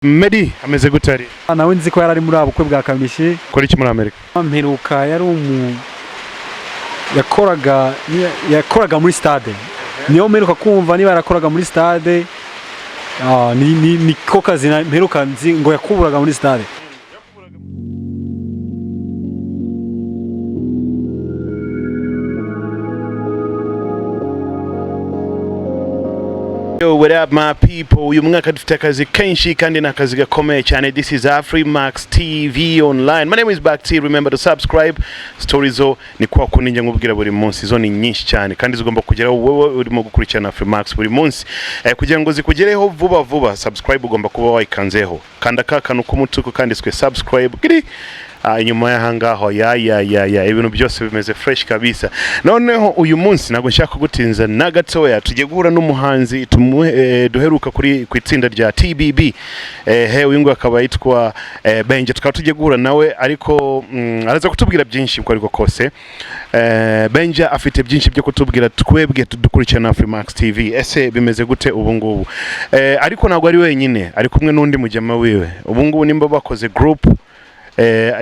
Meddy ameze gutari nawe nzi ko yarari muri abukwe bwa Kamishi kora iki muri Amerika amperuka yari yakoraga muri stade niyo mperuka kumva niba yarakoraga muri stade ni ko kazi mperuka nzi ngo yakuburaga muri stade. Yo, what up my people? Uyu mwaka dufite akazi kenshi kandi nakazi gakomeye cyane. This is Afrimax TV online. My name is Bakti. Remember to subscribe. Stories zo ni kwa kundi njya ngubwira buri munsi zo ni nyinshi cyane kandi zigomba kugeraho wowe urimo gukurikirana Afrimax buri munsi. Kugira ngo zikugereho vuba subscribe ugomba kuba wayikanzeho. Kanda kakanu k'umutuku kandi swe subscribe. Kiri inyuma y'ahangaho ya ibintu byose bimeze fresh kabisa. Noneho uyu munsi nago nshaka gutinza na gatoya tujye guhura n'umuhanzi duheruka kuri kwitsinda rya TBB. Uyu ngo akaba yitwa Benja, tukaba tujye guhura nawe ariko araza kutubwira byinshi uko ariko kose. Benja afite byinshi byo kutubwira twebwe dukurikirana Afrimax TV. Ese bimeze gute ubu ngubu? Ariko ntabwo ari wenyine, ari kumwe n'undi mujyama wiwe. Ubu ngubu nimba bakoze group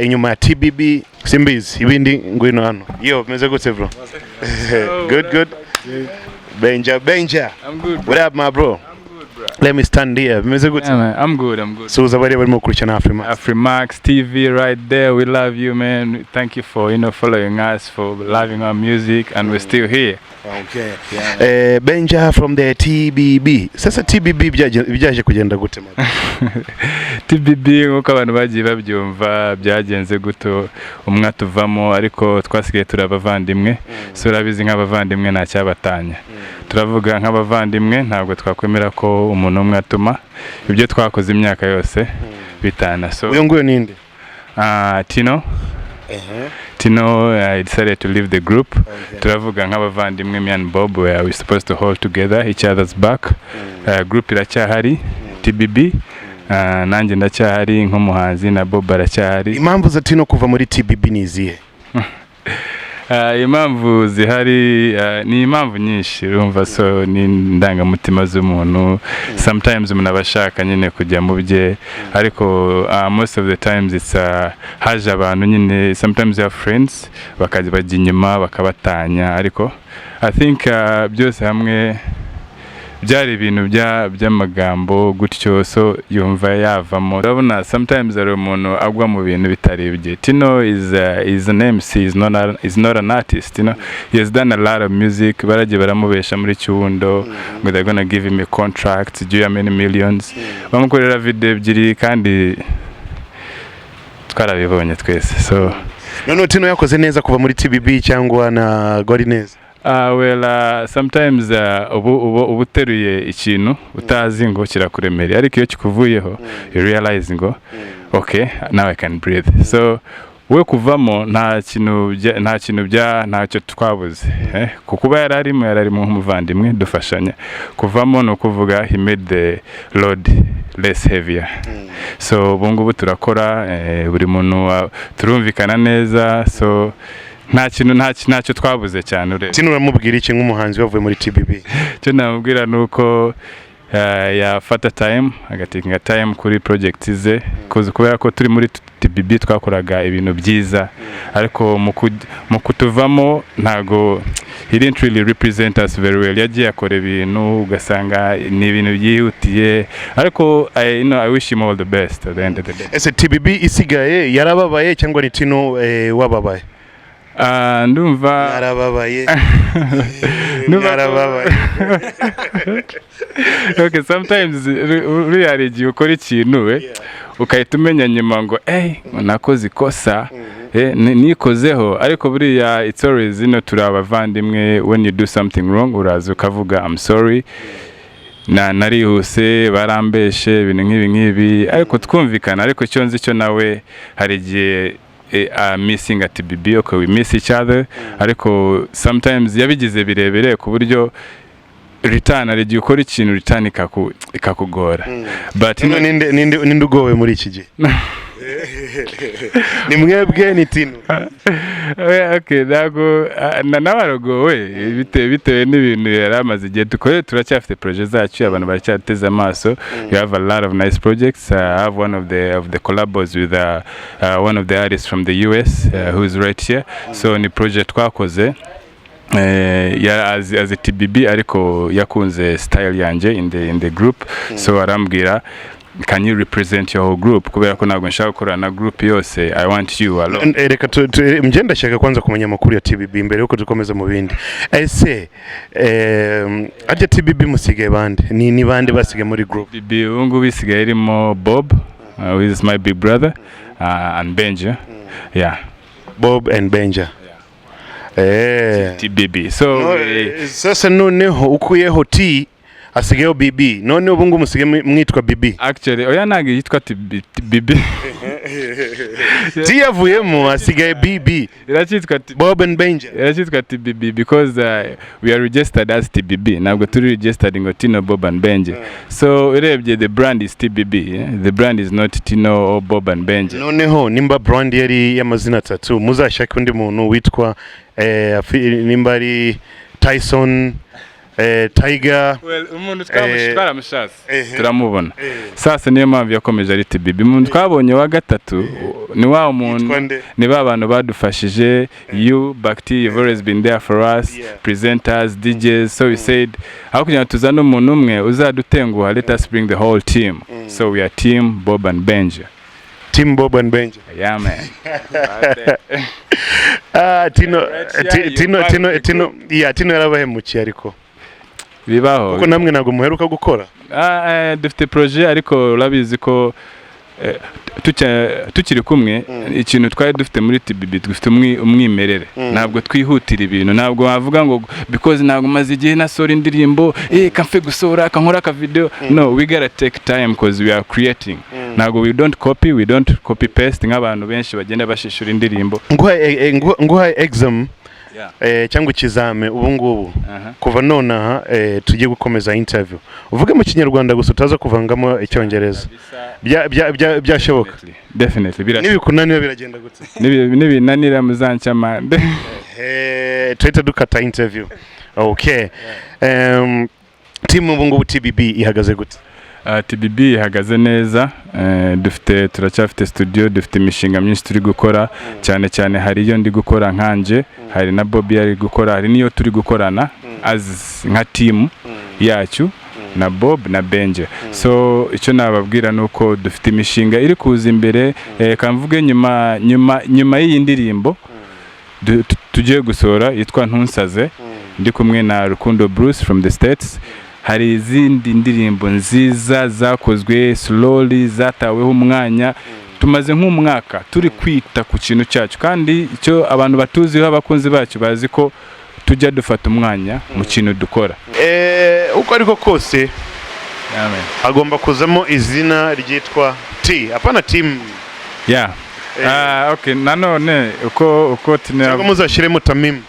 inyuma ya TBB simbizi ibindi ngwino hano. Yo bimeze gute bro? Good. Benja. I'm good, bro. What up my bro? I'm good, bro. Let me stand here. Bimeze gute? Yeah, man. I'm good. So uzabari barimo kurikirana Afrimax. Afrimax TV right there. We love you, man. Thank you for following us, for loving our music, and we're still here. Okay. Yeah, Benja from the TBB. Sasa TBB byaje kugenda gute man? TBB nkuko abantu bagiye babyumva byagenze guto umwe tuvamo ariko twasigaye turabavandimwe. So urabizi nk'abavandimwe nta cyabatanya. Turavuga nk'abavandimwe ntabwo twakwemera ko umuntu umwe atuma ibyo twakoze imyaka yose bitana. So uyo nguyo ninde? Tino. Tino decided to leave the group. Turavuga nk'abavandimwe me and Bob we supposed to hold together each other's back. Group iracyahari TBB. Nanjye ndacyahari nk'umuhanzi na Bob aracyahari. Impamvu za Tino kuva muri TBB nizihe? Impamvu zihari ni impamvu nyinshi urumva, so ni ndangamutima z'umuntu. Sometimes umuntu abashaka nyine kujya mu bye ariko most of the times it's haje abantu nyine, sometimes your friends bakajya bajya inyuma bakabatanya ariko I think byose hamwe byari ibintu by'amagambo gutyo, so yumva yavamo. Urabona sometimes ari umuntu agwa mu bintu bitari bye. Tino is an MC, is not an artist, he has done a lot of music. Baragiye baramubesha muri Kiwundo ngo they're gonna give him a contract do you many millions, bamukorera video ebyiri kandi twarabibonye twese. So none Tino yakoze neza kuva muri TBB cyangwa na gori neza? Sometimes ubuteruye ikintu utazi ngo kirakuremera ariko iyo kikuvuyeho you realize ngo okay now I can breathe. So we kuvamo ntacyo twabuze kukuba yararimo nk'umuvandimwe dufashanya. Kuvamo no kuvuga he made the load less heavier. So ubungubu turakora buri muntu turumvikana neza, so ntacyo twabuze cyane urebe. Tino uramubwira iki nk'umuhanzi wavuye muri TBB? Cyo namubwira nuko yafata time agatinga time kuri project ze kubera ko turi muri TBB twakoraga ibintu byiza ariko mu kutuvamo ntago he didn't really represent us very well. Yagiye akora ibintu ugasanga ni ibintu byihutiye ariko I wish him all the best at the end of the day. Ese TBB isigaye yarababaye cyangwa ni Tino wababaye? Ndumva narababaye. Okay, sometimes really ukora ikintu ukahita umenya nyuma ngo nakoze ikosa nikozeho ariko buriya it's always turi abavandimwe. When you do something wrong uraza ukavuga I'm sorry, narihuse barambeshe ibintu nk'ibi ariko twumvikana. Ariko icyo nzi cyo nawe hari igihe missing at TBB, okay we miss each other ariko sometimes yabigize birebere ku buryo return ari giye ukora ikintu return ikakugora. But ninde ugowe muri iki gihe? ni mwebwe ni Tino. Okay, ntabwo n'abarogowe bitewe n'ibintu yari amaze igihe dukore, turacyafite projet zacu, abantu baracyateze amaso. We have a lot of nice projects. I have one of the collabos with one of the artists from the US who is right here. So ni project twakoze as a TBB ariko yakunze style yanje in the group. So arambwira, can you represent your whole group, kubera ko ntabwo nshaka gukorana na group yose, I want you alone. Reka mje ndashaka kwanza kumenya amakuru ya TBB mbere yuko dukomeza mu bindi. Ese ajya TBB musigaye bande ni bande basigaye muri group? TBB ungu bisigaye irimo Bob, who is my big brother, and Benja. Yeah, Bob and Benja. TBB. So sasa noneho ukuyeho T asigayeho BB, none ubu ngubu musigaye mwitwa BB. Actually oya ntabwo yitwa BB. T yavuyemo asigaye BB. Irachitwa Bob and Benja. Irachitwa TBB because we are registered as TBB. Ntabwo turi registered ngo Tino, Bob and Benja. So urebye the brand is TBB, yeah? The brand is not Tino or Bob and Benja. Noneho nimba brand yari y'amazina atatu, muzashaka undi muntu witwa nimba ari Tyson, Tiger. Well, umuntu twaramushatse turamubona. Sasa niyo mpamvu yakomeje ari TBB. Umuntu twabonye wa gatatu ni wa umuntu, ni ba bantu badufashije. You Bakti, you've always been there for us, presenters, DJs. So we said, how kugira tuzana umuntu umwe uzadutenguha, let us bring the whole team. So we are team Bob and Benja. Team Bob and Benja. Yeah, man. Tino yarabahemukiye ariko bibaho kuko namwe ntabwo muheruka gukora. Dufite projet ariko urabizi ko tukiri kumwe ikintu twari dufite muri TBB dufite umwimerere. Ntabwo twihutira ibintu, ntabwo wavuga ngo because ntabwo maze igihe nasora indirimbo kamfe gusora kankora ka video. No, we gotta take time because we are creating. Ntabwo we don't copy paste nk'abantu benshi bagenda bashishura indirimbo. Nguha exam cyangwa ikizame ubu ngubu kuva nonaha tugiye gukomeza interview, uvuge mu kinyarwanda gusa utaza kuvangamo icyongereza. Byashoboka? Definitely birashoboka. Nibikunaniye biragenda gute? Nibinanira muzancyamande. Twita dukata interview. Okay. Team ubu ngubu TBB ihagaze gute? TBB ihagaze neza. Turacyafite studio, dufite imishinga myinshi turi gukora, cyane cyane hari iyo ndi gukora nkanje, hari na Bobby ari gukora, hari niyo turi gukorana as nka team yacu na Bob na Benja. So icyo nababwira nuko dufite imishinga iri kuza imbere, kamvuge nyuma y'iyi ndirimbo tugiye gusora yitwa Ntunsaze, ndi kumwe na Rukundo Bruce from the States. Hari izindi ndirimbo nziza zakozwe slowly, zataweho umwanya. Tumaze nk'umwaka turi kwita ku kintu cyacu, kandi icyo abantu batuziho abakunzi bacu bazi ko tujya dufata umwanya mu kintu dukora. Uko ariko kose agomba kuzamo izina ryitwa T, apana team. Yeah. Okay, nanone uko cyangwa muzashiremo Tamim.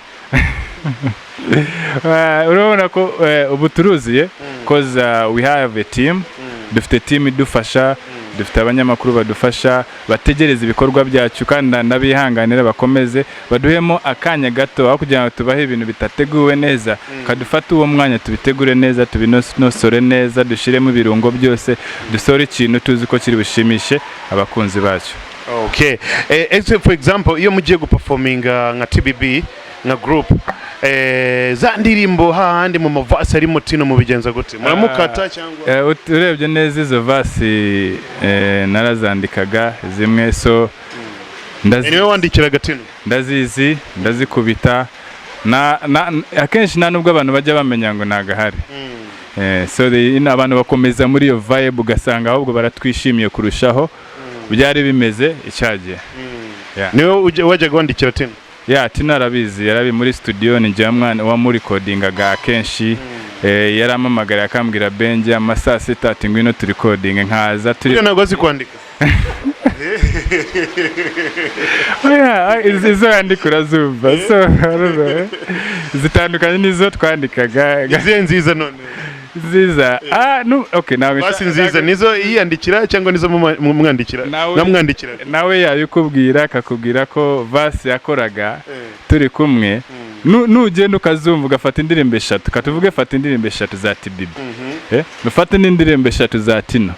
Urabona ko ubu turuziye because we have a team. Dufite team idufasha, dufite abanyamakuru badufasha, bategereza ibikorwa byacu, kandi nabihanganira bakomeze baduhemo akanya gato aho kugira ngo tubahe ibintu bitateguwe neza, kadufata uwo mwanya tubitegure neza, tubinosore neza, dushiremo ibirungo byose, dusore ikintu tuzi ko kiri bushimishe abakunzi bacu. Okay. For example, iyo mugiye guperforminga nka TBB na group, za ndirimbo hahandi mu mavasi arimo Tino mubigenza gute? Muramukata cyangwa? Urebye neza izo vasi narazandikaga zimwe, so niwe wandikiraga Tino? Ndazizi, ndazikubita akenshi nta nubwo abantu bajya bamenya ngo nagahari. So abantu bakomeza muri iyo vibe, ugasanga ahubwo baratwishimiye kurushaho byari bimeze icyagiye. Niwe wajyaga wandikira Tino? Tino arabizi, yarabi muri studio, ni njya mwana wa muri recordingaga akenshi. Yaramamagara akambwira Benja amasaa 6 ati ngwino turi recording, nkaza turi ntabwo azi kwandika. Izo yandikura zumva, so zitandukanye nizo twandikaga. Izihe nziza none? nziza okay nawe basi nziza nizo yiyandikira cyangwa nizo mwandikira namwandikira nawe yabikubwira akakubwira ko vasi yakoraga turi kumwe nugenda ukazumva ugafata indirimbo 3 katuvuge fata indirimbo 3 za TBB nufate n'indirimbo 3 za Tino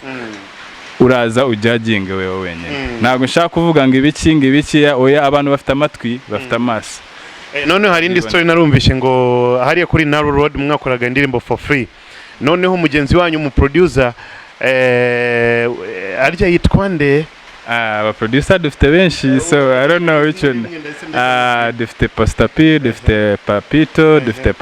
uraza ujyaginge wewe wenyine ntabwo nshaka kuvuga ngo ibiki oya abantu bafite amatwi bafite amaso none hari indi story narumvishe ngo hariya kuri Narrow Road mwakoraga indirimbo for free noneho mugenzi wanyu mu producer arya yitwa nde aba producer dufite benshi so I don't know which one dufite Postapi dufite Papito dufite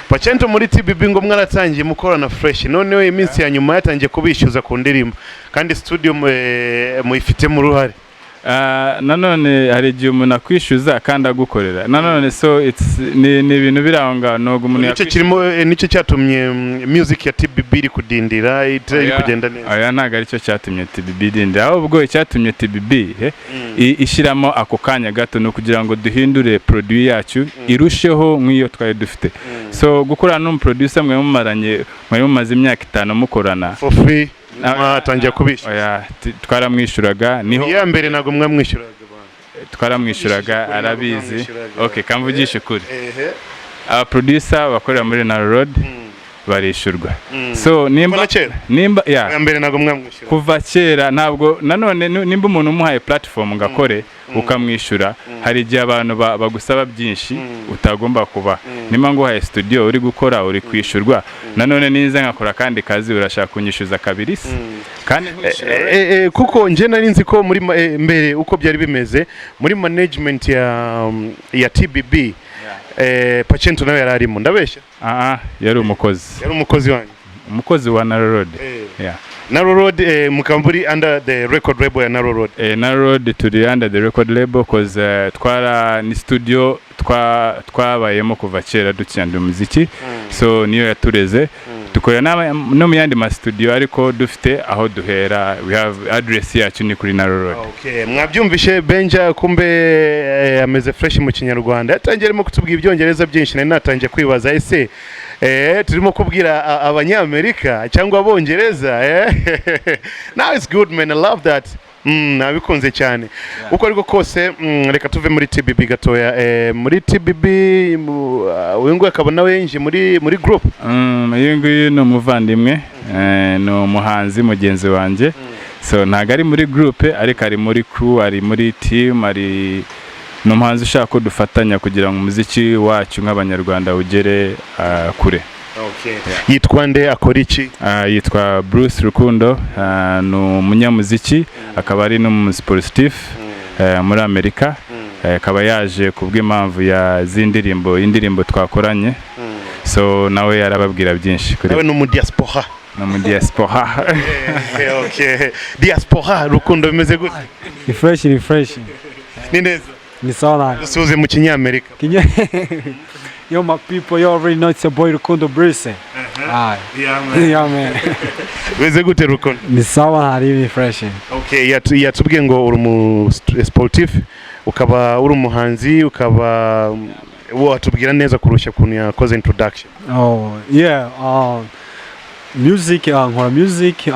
Pacento muri TBB ngo mwaratangiye mukorana fresh noneho iminsi ya nyuma yatangiye kubishyuza ku ndirimbo kandi studio muyifite mu ruhare nanone hari igihe umuntu akwishyuza kandi agukorera nanone so ni ibintu biranga no umuntu nicyo cyatumye music ya TBB iri kudindira iri kugenda neza aya ntago ari cyo cyatumye TBB idindira ahubwo icyatumye TBB ishyiramo ako kanya gato no kugira ngo duhindure produit yacu irusheho nk'iyo twari dufite so gukorana n'umuproducer mwe mumaze imyaka 5 mukorana for free atangiye kubishyura oya twaramwishyuraga niho ya mbere nago mwamwishyuraga twaramwishyuraga arabizi okay kamvugisha kuri aba producer bakorera muri Narrow Road barishyurwa so nimba ya mbere nago mwamwishyura kuva kera ntabwo nanone nimba umuntu umuhaye platform ngakore ukamwishyura hari igihe abantu bagusaba byinshi utagomba kuba nimba nguhaye studio uri gukora uri kwishyurwa nanone nize ngakora kandi kazi urashaka kunyishyuza kabiri kandi kuko nje nari nzi ko muri mbere uko byari bimeze muri management ya TBB Pacento nawe yararimo ndabeshya yari umukozi wanyu umukozi wa Narrow Road Narrow Road mukamburi under the record label ya Narrow Road Narrow Road turi under the record label cause twara ni studio twabayemo kuva kera ducyanda umuziki so niyo yatureze dukorera no mu yandi ma studio ariko dufite aho duhera we have address yacu ni kuri Narrow Road okay mwabyumvishe Benja kumbe ameze fresh mu Kinyarwanda yatangiremo kutubwira ibyongereza byinshi nari natangiye kwibaza ese turimo kubwira abanyamerika cyangwa abongereza now it's good man I love that nabikunze cyane uko ariko kose reka tuve muri TBB gatoya muri TBB uyu akabona wenje muri group uyu ni umuvandimwe ni umuhanzi mugenzi wanjye so ntago ari muri group ariko ari muri crew ari muri team ari n'umuhanzi ushaka ko dufatanya kugira ngo umuziki wacu nk'abanyarwanda ugere kure yitwa nde akora iki yitwa Bruce Rukundo ni umunyamuziki akaba ari n'umusportif muri Amerika akaba yaje kubw'impamvu ya indirimbo twakoranye so nawe yarababwira byinshi kuri nawe no diaspora okay diaspora Rukundo bimeze gute refresh ni neza ni sawa dusuze mu Kinyamerika Yo, my people, you already know it's your boy Rukundo Bruce. Yeah, man. Weze gute Rukundo? Ni sawa hari refresh. Okay, yatubwiye ngo uri sportif, ukaba uri umuhanzi, ukaba watubwira neza kurusha kuntu yakoze introduction. Oh, yeah. Music, nkora music,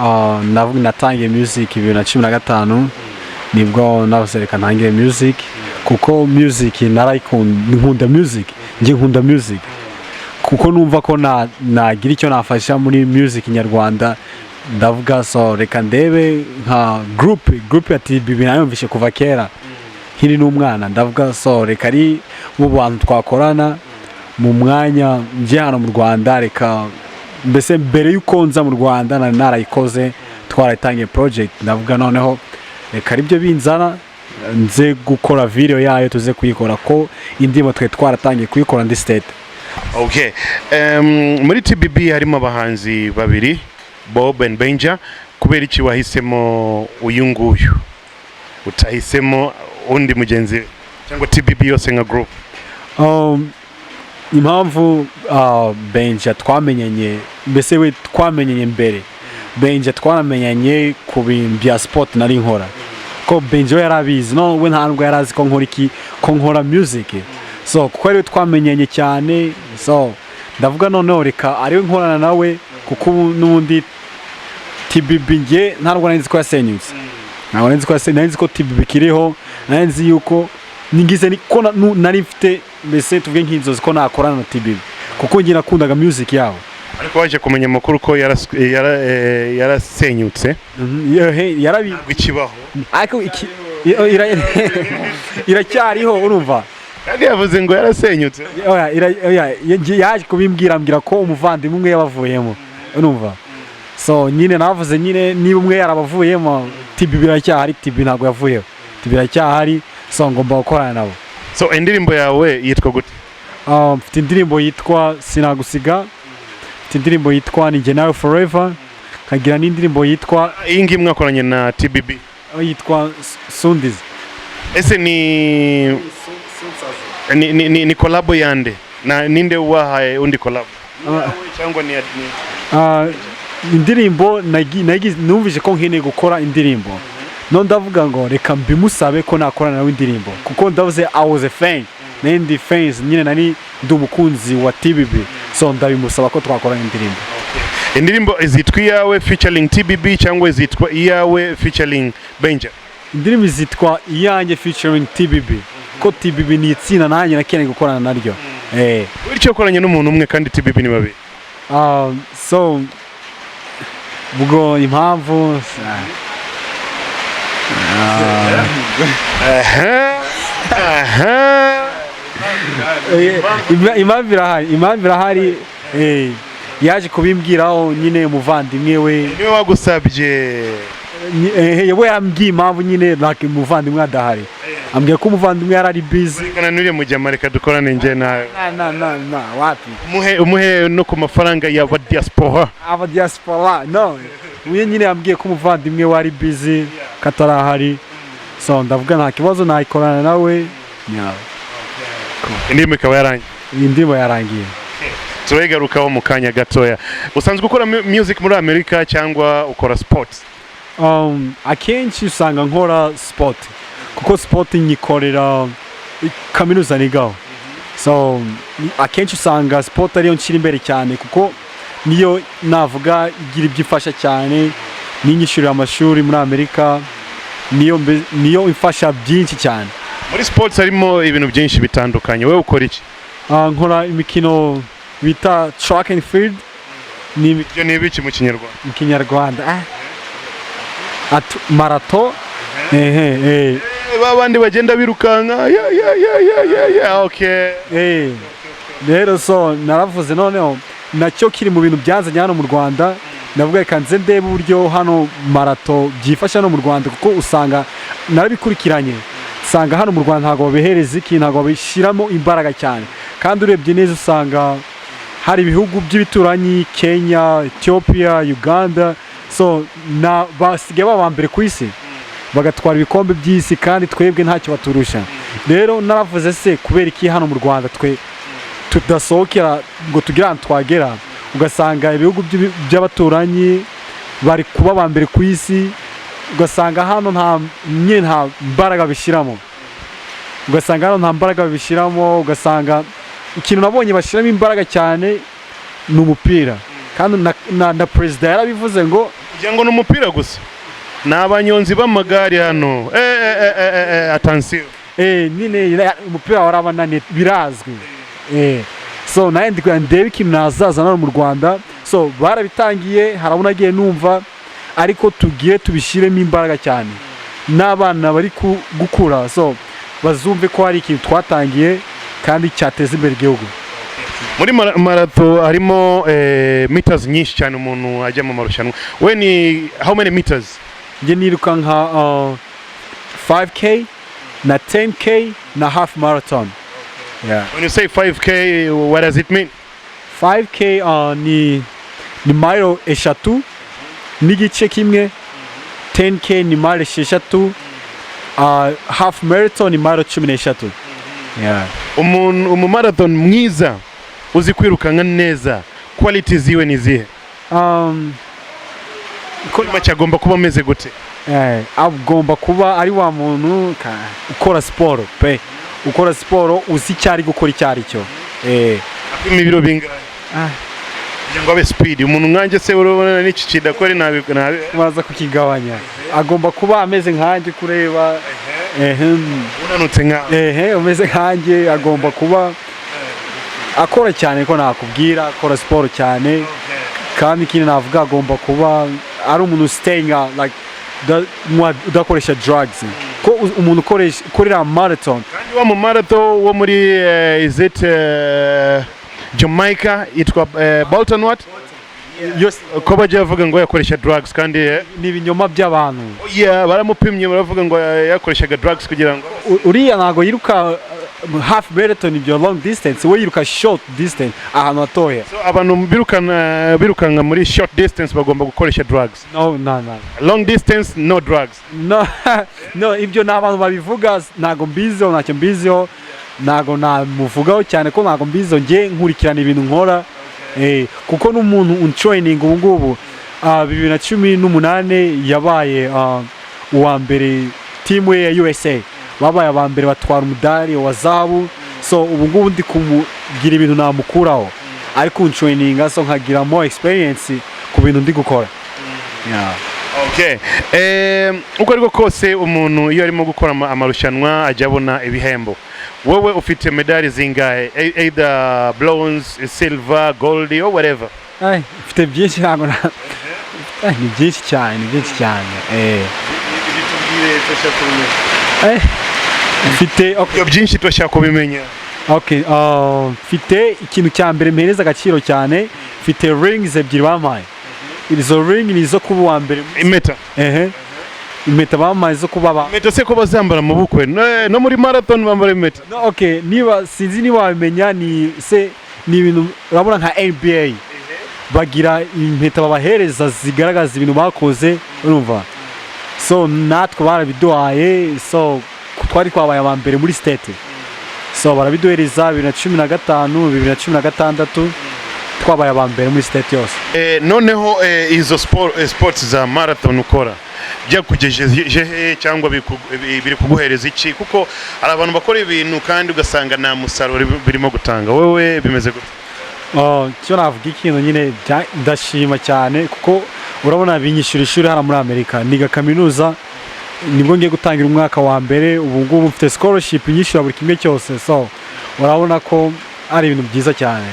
natangiye music 2015 nibwo nabasereka ntangiye music kuko music nkunda music. Nje nkunda music kuko numva ko nagira icyo nafasha muri music nyarwanda ndavuga so reka ndebe nka group ya TBB nayumvishe kuva kera nkiri n'umwana ndavuga so reka ari mu bantu twakorana mu mwanya nje hano mu Rwanda reka mbese mbere yuko nza mu Rwanda narayikoze twaratangiye project ndavuga noneho reka aribyo binzana nze gukora video yayo tuze kuyikora ko indimo twe twaratangiye kuyikora ndi state. Okay, muri TBB harimo abahanzi babiri Bob and Benja kubera iki wahisemo uyu nguyu utahisemo undi mugenzi cyangwa TBB yose nka group? Impamvu Benja twamenyanye mbese we twamenyanye mbere Benja twaramenyanye ku bintu bya sport nari nkora ko Benja yarabizi no we ntabwo yarazi ko nkora music so kuko rero twamenyanye cyane so ndavuga noneho reka ariwe nkorana nawe kuko n'ubundi TBB nge ntabwo nari nzi ko yasenyutse ntabwo nari nzi ko yasenyutse, nari nzi ko TBB kiriho, nari nzi yuko ningize ko nari mfite mbese tuvuge nk'inzozi ko nakorana na TBB kuko nge nakundaga music yabo. Ariko waje kumenya amakuru ko yarasenyutse ikibaho ariko iracyariho urumva, kandi yavuze ngo yarasenyutse. Yaje kubimbwira ambwira ko umuvandimwe umwe yabavuyemo urumva, so nyine navuze nyine niba umwe yarabavuyemo TBB iracyahari, TBB ntabwo yavuyeho, TBB iracyahari, so ngomba gukorana nabo. So indirimbo yawe yitwa gute? Mfite indirimbo yitwa Sinagusiga, mfite indirimbo yitwa Ni Jye Nawe Forever, kagira n'indirimbo yitwa iyi ngiyi mwakoranye na TBB yitwa Sundizi. Ese ni collabo yande na ninde wahaye undi collabo cyangwa ni indirimbo numvise ko nkeneye gukora indirimbo, no ndavuga ngo reka mbimusabe ko nakorana nawe indirimbo kuko ndavuze I was a fan, ndi fans nyine nari ndi umukunzi wa TBB, so ndabimusaba ko twakorana indirimbo. Indirimbo izitwa iyawe featuring TBB cyangwa izitwa iyawe featuring Benja? Indirimbo izitwa iyanjye featuring TBB ko TBB ni itsinda nanjye nakeneye gukorana naryo. Bityo koranye n'umuntu umwe kandi TBB ni babiri. So ubwo impamvu impamvu irahari, yaje kubimbwiraho nyine umuvandimwe we niwe wagusabye. We yambwiye impamvu nyine like umuvandimwe adahari, ambwiye ko umuvandimwe yarari busy. Kana nuriye mu Jamaica reka dukorane nje nawe. Wapi umuhe no ku mafaranga ya diaspora. Aba diaspora no, uye nyine yambwiye ko umuvandimwe wari busy katarahari, so ndavuga nta kibazo nayikorana nawe. Indirimbo ikaba yarangiye. Indirimbo yarangiye. Turegarukaho mu kanya gatoya. Usanzwe ukora music muri Amerika cyangwa ukora sports? Akenshi usanga nkora sport kuko sport nyikorera kaminuza nigaho, so akenshi usanga sport ariyo nshira imbere cyane kuko niyo navuga igira ibyifasha cyane, ninyishurira amashuri muri Amerika, niyo imfasha byinshi cyane. Muri sports harimo ibintu byinshi bitandukanye, wewe ukora iki? Nkora imikino bita track and field. Ibyo ni ibiki mu Kinyarwanda? Mu Kinyarwanda marato. Babandi bagenda birukanka. Okay. Rero so naravuze noneho nacyo kiri mu bintu byanzanye hano mu Rwanda, ndavuga reka nze ndebe uburyo hano marato byifasha no mu Rwanda kuko usanga narabikurikiranye, usanga hano mu Rwanda ntabwo babihereza ntabwo babishyiramo imbaraga cyane, kandi urebye neza usanga hari ibihugu by'ibituranyi Kenya, Ethiopia, Uganda, so basigaye baba mbere ku isi bagatwara ibikombe by'isi kandi twebwe ntacyo baturusha. Rero naravuze se kubera iki hano mu Rwanda twe tudasohokera ngo tugire ahantu twagera, ugasanga ibihugu by'abaturanyi bari kuba ba mbere ku isi, ugasanga hano nta mbaraga bishyiramo, ugasanga ikintu nabonye bashyiramo imbaraga cyane ni umupira, kandi na perezida yarabivuze ngo kugira ngo ni umupira gusa, ni abanyonzi b'amagare hano. Attention. Nyine umupira warabananiye birazwi. So naye ndebe ikintu nazaza hano mu Rwanda, so barabitangiye harabona agiye numva, ariko tugiye tubishyiremo imbaraga cyane n'abana bari gukura, so bazumve ko hari ikintu twatangiye kandi cyateza imbere igihugu. Muri marato harimo meters nyinshi cyane umuntu ajya mu marushanwa. We ni how many meters? Nge niruka nka 5k na 10k na half marathon. When you say 5k, what does it mean? 5k ni mile eshatu n'igice kimwe, 10k ni mile esheshatu, half marathon ni mile 13. Umumarathon mwiza uzi kwirukanka neza, quality ziwe ni zihe? Agomba kuba ameze gute? Agomba kuba ari wa muntu ukora siporo pe, ukora siporo uzi icyo ari gukora icyo ari cyo. Apima ibiro bingahe? kugira ngo abe speed umuntu nkanjye se urabona n'iki kidakora nabi baza kukigabanya agomba kuba ameze nkanjye kureba unanutse nka umeze nkanjye agomba kuba akora cyane ko nakubwira akora siporo cyane kandi ikindi navuga agomba kuba ari umuntu staying like udakoresha drugs ko umuntu ukorera marathon kandi wa mu marathon wo muri is it Jamaica yitwa Bolton what ko bajya bavuga ngo yakoresha drugs kandi ni ibinyoma by'abantu baramupimye baravuga ngo yakoreshaga drugs kugira ngo uriya ntago yiruka half marathon ibyo long distance we yiruka short distance ahantu hatoya so abantu birukanga muri short distance bagomba gukoresha drugs no long distance no drugs no ibyo n'abantu babivuga ntago mbiziho ntacyo mbiziho ntago namuvugaho cyane ko ntago mbiziho nge nkurikirana ibintu nkora kuko n'umuntu untraining ubu ngubu 2018 yabaye uwa mbere team ya USA babaye aba mbere batwara umudari wa zahabu so ubu ngubu ndi kumugira ibintu namukuraho ariko untraininga so nkagira more experience ku bintu ndi gukora okay uko ariko kose umuntu iyo arimo gukora amarushanwa ajya abona ibihembo wowe ufite medali zingahe either bronze silver gold or whatever ufite byinshi ntabwo ni byinshi cyane mfite byinshi turashaka kubimenya mfite ikintu cya mbere mpereza agaciro cyane mfite rings ebyiri bampaye izo ring ni izo kuba uwa mbere impeta bampaye zo kuba impeta se ko bazambara mu bukwe no muri marathon bambara impeta niba sinzi niba wabimenya ni ibintu urabona nka NBA bagira impeta babahereza zigaragaza ibintu bakoze urumva so natwe barabiduhaye so twari twabaye aba mbere muri state so barabiduhereza 2015 2016 twabaye aba mbere muri state yose noneho izo sports za marathon ukora byakugejeje cyangwa biri kuguhereza iki kuko ari abantu bakora ibintu kandi ugasanga nta musaruro birimo gutanga wowe bimeze gute cyo navuga ikintu nyine ndashima cyane kuko urabona binyishura ishuri hano muri Amerika niga kaminuza nibwo ngiye gutangira umwaka wa mbere ubu ngubu mfite scholarship nyishura buri kimwe cyose so urabona ko ari ibintu byiza cyane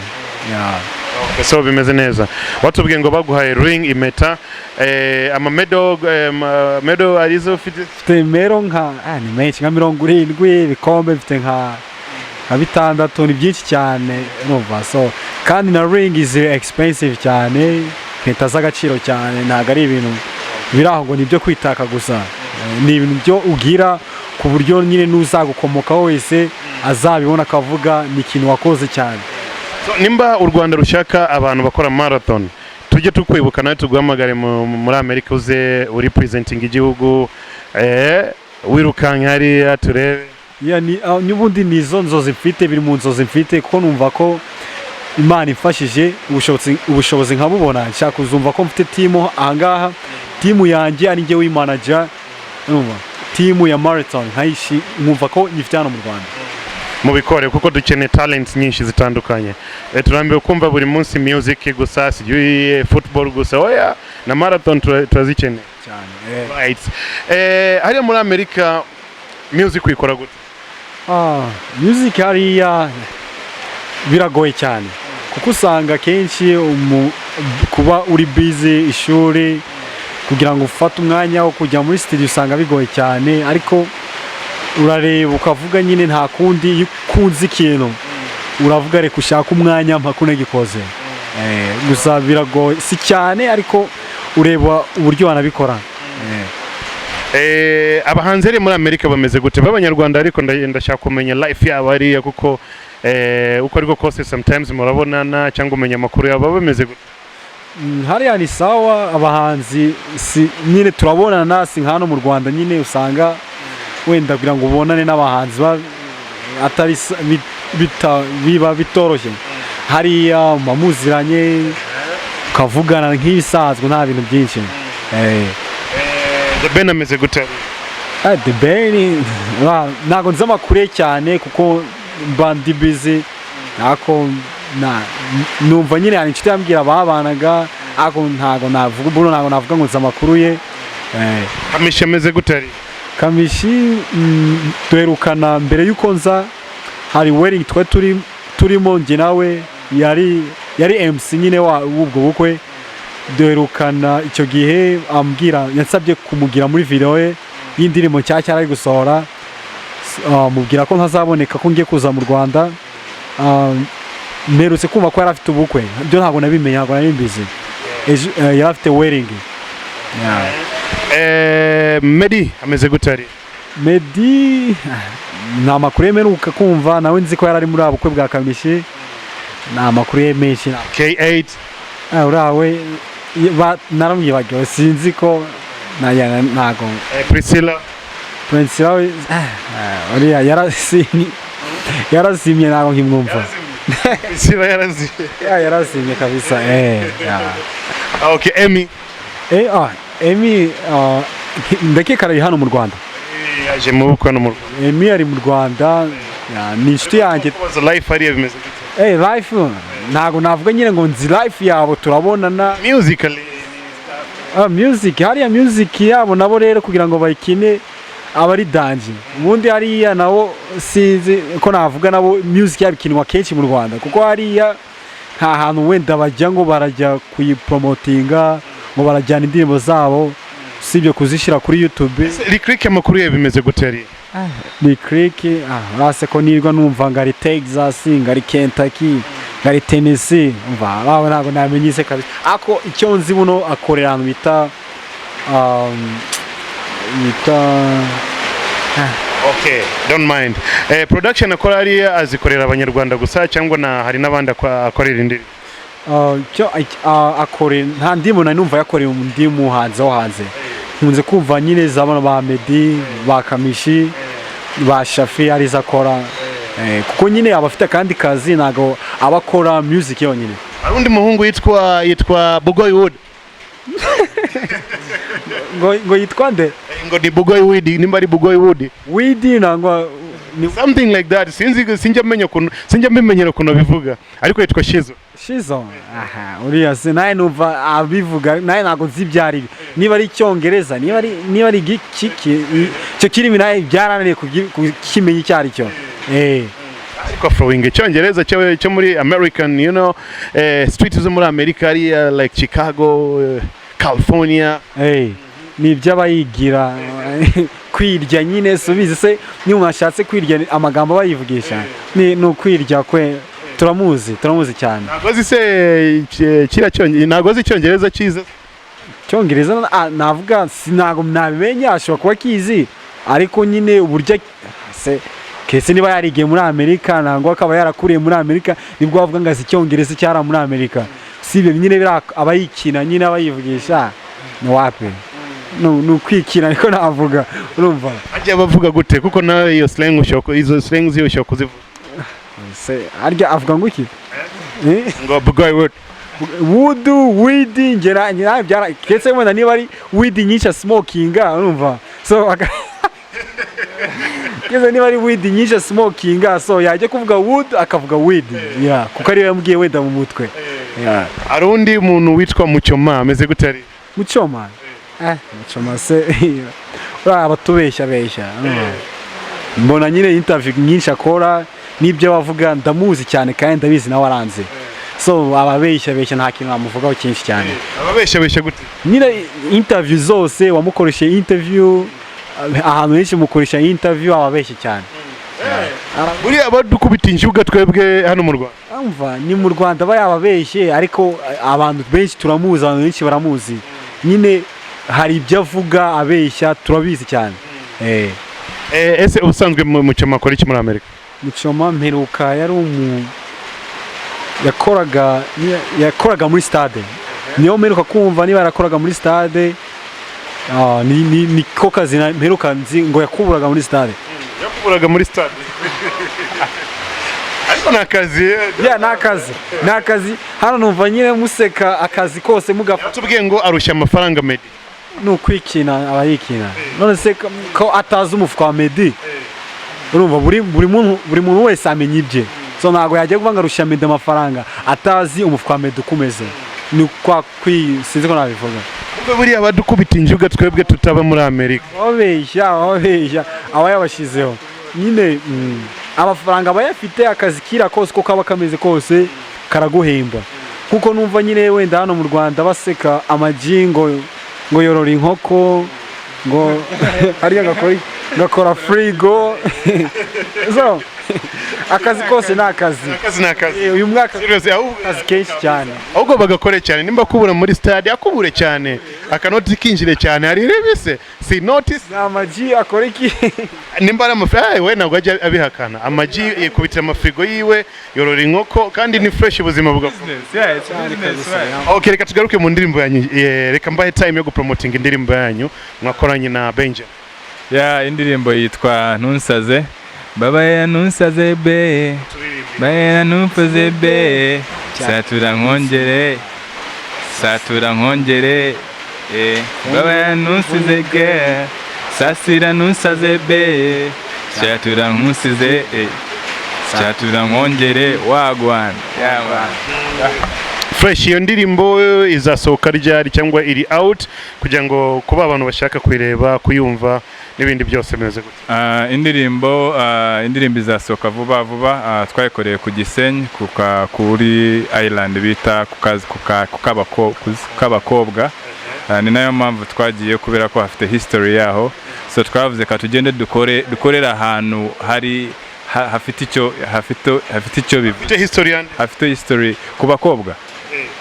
so bimeze neza watubwiye ngo baguhaye ring impeta medal arizo ufite mero ni menshi nka 70 ibikombe mfite nka 6 ni byinshi cyane urumva so kandi na ring is expensive cyane impeta z'agaciro cyane ntago ari ibintu biraho ngo nibyo kwitaka gusa ni ibintu byo ugira ku buryo nyine n'uzagukomokaho wese azabibona akavuga ni ikintu wakoze cyane nimba u Rwanda rushaka abantu bakora marathon tujye tukwibuka nawe tuguhamagare muri Amerika uze uri presenting igihugu wirukanka hariya turebe n'ubundi nizo nzozi mfite biri mu nzozi mfite kuko numva ko Imana ifashije ubushobozi nkabubona nshaka kuzumva ko mfite timu ahangaha timu yanjye ari njye w'imanager urumva timu ya marathon nkayishi nkumva ko nyifite hano mu Rwanda mu bikore kuko dukeneye talents nyinshi zitandukanye turambiwe kumva buri munsi music gusa sijui football gusa na marathon turazikeneye cyane right hariya muri Amerika music ikora gute music hariya biragoye cyane kuko usanga kenshi kuba uri busy ishuri kugira ngo ufate umwanya wo kujya muri studio usanga bigoye cyane ariko urareba ukavuga nyine nta kundi iyo ukunze ikintu uravuga reka ushaka umwanya mpaka unagikoze gusa biragoye si cyane ariko ureba uburyo wanabikora abahanzi ari muri Amerika bameze gute b'abanyarwanda ariko ndashaka kumenya life yabo hariya kuko uko ariko kose sometimes murabonana cyangwa umenya amakuru yabo bameze gute hariya ni sawa abahanzi nyine turabonana si hano mu Rwanda nyine usanga wenda kugira ngo ubonane n'abahanzi atari biba bitoroshye hariya mumuziranye ukavugana nk'ibisanzwe nta bintu byinshi The Ben ameze gute The Ben ntago nzi amakuru cyane kuko mba ndi busy nako numva nyine hari inshuti yambwira babanaga ako ntago navuga Bruno ntago navuga ngo nzi amakuru ye. Kamishi ameze gutari Kamishi duherukana mbere yuko nza hari wedding turimo nje nawe yari MC nyine w'ubwo bukwe duherukana icyo gihe ambwira yansabye kumugira muri video ye y'indirimbo cyacya ari gusohora mubwira ko ntazaboneka ko ngiye kuza mu Rwanda mperutse kumva ko yari afite ubukwe byo ntabwo nabimenye ntabwo nari mbizi yari afite wedding. Meddy ameze gutari Meddy nta makuru yemeruka kumva nawe nzi ko yari ari muri abukwe bwa Kamishi nta makuru ye menshi K8 urawe naramwibagiwe sinzi ko ntago Priscilla uriya yarasimye ntago nkimwumva Priscilla yarasimye kabisa Okay, Emmy ndakeka ari hano mu Rwanda yaje mu bukwe no mu Rwanda. Emmy ari mu Rwanda ni inshuti yanjye. Life ari bimeze gute? Life ntago navuga nyine ngo nzi life yabo turabonana musically. Music hariya music yabo nabo rero kugira ngo bayikine abari danje ubundi hariya nawo sinzi ko navuga nabo music yabikinwa kenshi mu Rwanda kuko hariya nta hantu wenda bajya ngo barajya kuyipromotinga ngo barajyana indirimbo zabo sibyo kuzishira kuri YouTube. Licrick amakuru ye bimeze gute ari? Licrick rase ko nirwa numva ngari Texas ngari Kentucky ngari Tennessee umva bawe ntago namenyise kabisa ako icyo nzi buno akorera ahantu bita Okay, don't mind. Production akora ari azikorera abanyarwanda gusa cyangwa hari n'abandi akorera indi? Cyo akore nta ndimo na numva yakorera umundimu hanze ho hanze. Nkunze kumva nyine zabana ba Meddy ba Kamishi ba Shafi ari zakora kuko nyine abafite kandi kazi nago abakora music yonyine. Arundi muhungu yitwa Bugoy Wood. ngo yitwa nde? Ngo ni Bugoy Wood, nimba ari Bugoy Wood. Wood nangwa something like that. Sinjya mmenyera kuno bivuga. Ariko yitwa Shizo. Shizo uriya se naye numva abivuga naye nago nzibyari niba ari Cyongereza niba ari giki cyo kirimi naye byarananiye kukimenya cyari cyo ariko flowing Cyongereza cyo muri American streets zo muri America ari like Chicago California ni by'abayigira kwirya nyine subize se ni mwashatse kwirya amagambo bayivugisha ni ukwirya kwe turamuzi cyane. Nagozi se kira cyongereza nagozi Cyongereza cyiza Cyongereza navuga sinago nabimenya ashobora kuba kizi ariko nyine uburyo se kese niba yarigiye muri Amerika nangwa akaba yarakuriye muri Amerika nibwo bavuga ngo Cyongereza cyara muri Amerika sibyo nyine bira abayikina nyine abayivugisha no wapi no kwikina ariko navuga urumva ajya bavuga gute kuko nawe iyo slang ushoko izo slang ziyo ushoko kuzivuga se arya avuga ngo iki ngo Bugoy Wood Wood ngera byara kese mbona niba ari weed nyinshi smokinga urumva so kese niba ari weed nyinshi smokinga so yaje kuvuga wood akavuga weed kuko ari yambwiye wenda mu mutwe arundi umuntu witwa Muchoma ameze gutari Muchoma Muchoma se abatubeshya mbona nyine interview nyinshi akora nibyo bavuga ndamuzi cyane kandi ndabizi nawe aranze so ababeshya nta kintu namuvugaho cyinshi cyane. Ababeshya gute? Nyine interview zose wamukoresha interview ahantu henshi mukoresha interview ababeshya cyane. Buri abadukubita injuga twebwe hano mu Rwanda. Umva ni mu Rwanda bayababeshye ariko abantu benshi turamuzi abantu benshi baramuzi. Nyine hari ibyo avuga abeshya turabizi cyane. Ese ubusanzwe Muchoma akora iki muri Amerika? Muchoma mperuka yari yakoraga muri stade. Niyo mperuka kumva niba yarakoraga muri stade ni ko kazi mperuka nzi ngo yakuburaga muri stade. Yakuburaga muri stade. Ariko nakazi nakazi hano numva nyine museka akazi kose mugafata tubwiye ngo arusha amafaranga Meddy nukwikina abayikina none se ko atazi umufuka wa Meddy urumva buri muntu wese amenya ibye so ntabwo yagiye kuvuga ngo arusha Meddy amafaranga atazi umufuka wa Meddy ukomeze ni kwa sinzi ko nabivuga ubwo buriya badukubita injuga twebwe tutaba muri Amerika babeshya aba yabashizeho nyine amafaranga aba yafite akazi kira kose ko kaba kameze kose karaguhemba kuko numva nyine wenda hano mu Rwanda baseka amajingo ngo yorora inkoko ngo hariya gakora frigo so akazi kose ni akazi uyu mwaka akazi kenshi cyane ahubwo bagakore cyane nimba kubura muri stade akubure cyane akanoti kinjire cyane hari rebese si notice amaji akora iki nimba ari amafaranga we ntabwo ajya abihakana amaji yikubitira amafrigo yiwe yorora inkoko kandi ni fresh ubuzima bugakora okay reka tugaruke mu ndirimbo yanyu reka mbahe time yo gupromoting indirimbo yanyu mwakoranye na Benjamin indirimbo yitwa Ntunsaze Babaye ntunsaze be Babaye ntunsaze be Satura nkongere Babaye ntunsize ge Sasira ntunsaze be Satura nkongere wagwan fresh iyo ndirimbo izasohoka ryari cyangwa iri out kugira ngo kuba abantu bashaka kwireba kuyumva n'ibindi byose bimeze gute indirimbo izasohoka vuba twayikoreye ku Gisenyi kuri island bita kukabakobwa ni nayo mpamvu twagiye kubera ko hafite history yaho so twavuze ka tugende dukorera ahantu hari hafite icyo bifite history ku bakobwa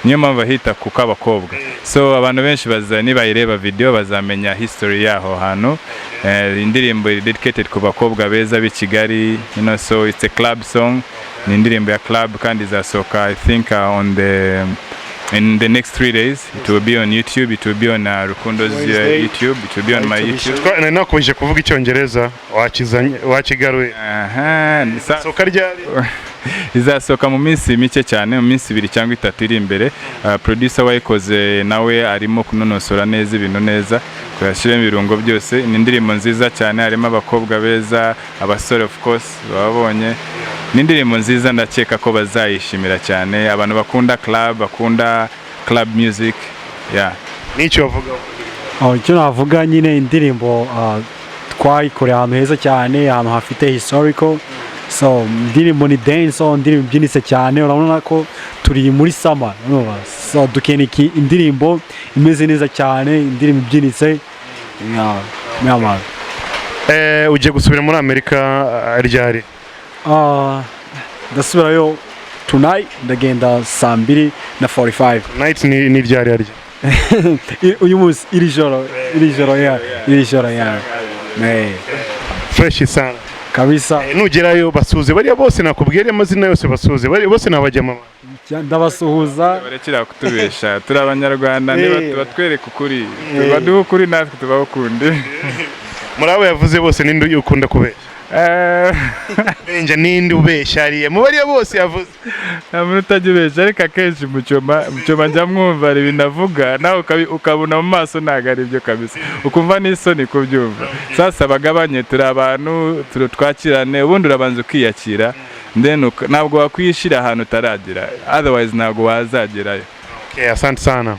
niyo mpamvu ahita ku kabakobwa so abantu benshi nibayireba video bazamenya history yaho hantu indirimbo dedicated ku bakobwa beza b'i Kigali so it's a club song ni indirimbo ya club kandi izasohoka I think in the next 3 days. It will be on YouTube, it will be on Rukundo's YouTube, it will be on my YouTube. Nakomeje kuvuga icyongereza wakigaruye soka ryari izasohoka mu minsi mike cyane mu minsi 2 cyangwa 3 iri imbere. Producer wayikoze nawe arimo kunonosora neza ibintu neza kuyashyiramo ibirungo byose. Ni indirimbo nziza cyane, harimo abakobwa beza, abasore of course babonye. Ni indirimbo nziza ndakeka ko bazayishimira cyane, abantu bakunda club music. Nicyo bavuga icyo navuga nyine indirimbo twayikoreye ahantu heza cyane, ahantu hafite historical, so indirimbo ni dance, indirimbo ibyinitse cyane, urabona ko turi muri summer, so dukeneye indirimbo imeze neza cyane, indirimbo ibyinitse. Uje gusubira muri Amerika ryari? Ndasubirayo tonight, ndagenda saa 2:45. Night ni ryari arya? Uyu munsi iri joro fresh sana kabisa. Nugerayo basuhuze bariya bose, nakubwira amazina yose basuhuze bose nabajyama. Ndabasuhuza, barekera kutubesha, turi abanyarwanda, niba tubatwereka ukuri, baduha ukuri natwe tubakunde. Muri abo yavuze bose ninde ukunda kubesha? Benja ninde ubesha ariye mu bariya bose yavuze? Ntamuntu utajya ariko akenshi mucyoma njya mwumva ibintu avuga nawe ukabona mu maso ntago ari byo kabisa, ukumva n'isoni kubyumva. Sasa bagabanye, turi abantu twakirane, ubundi urabanza ukiyakira, then ntabwo wakwishira ahantu utaragira, otherwise ntabwo wazagerayo. Okay, asante sana.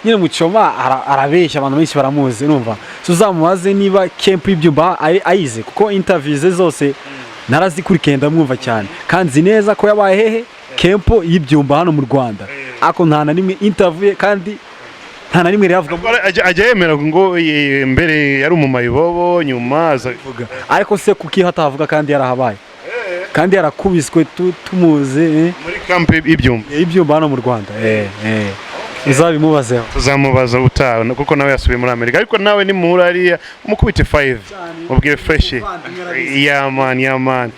Nyine Muchoma arabeshya, abantu benshi baramuzi, numva tuzamubaze niba camp y'ibyumba ayize, kuko interviews zose narazikurikiye ndamwumva cyane, kandi neza ko yabaye hehe camp y'ibyumba hano mu Rwanda, ako nta na nimwe interview kandi nta na nimwe yavuga ajya yemera ngo mbere yari umumayibobo nyuma azavuga, ariko se kuki hatavuga kandi yarahabaye kandi yarakubiswe tumuze muri camp y'ibyumba hano mu Rwanda. Uzabimubazeho, tuzamubaza utaha kuko nawe yasubiye muri Amerika, ariko nawe ni muhura ariya umukubite 5 ubwire fresh. man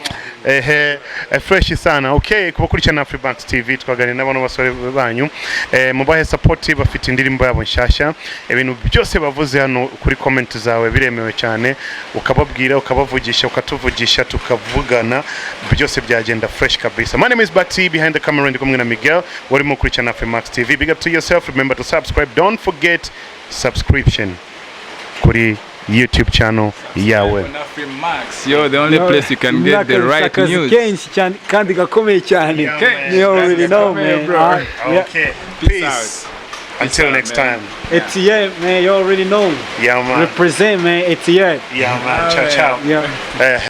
fresh sana. Okay, kubakurikirana Afrimax TV twaganira n'abantu basore banyu, mubahe support, bafite indirimbo yabo nshasha, ibintu byose bavuze hano kuri comment zawe biremewe cyane, ukababwira ukabavugisha ukatuvugisha tukavugana, byose byagenda fresh kabisa. My name is Bati, behind the camera ndi kumwe na Miguel, warimo kurikirana Afrimax TV. Big up to yourself, remember to subscribe, don't forget subscription kuri YouTube channel yawe. Max, you're the only place you can get the right news. kenshi cyane kandi gakomeye cyane. You already know, man. bro. Okay. Peace. Until next time. ATL, man, you already know. Yeah, man. Represent, man, ATL. Yeah, man. Ciao, ciao. Yeah.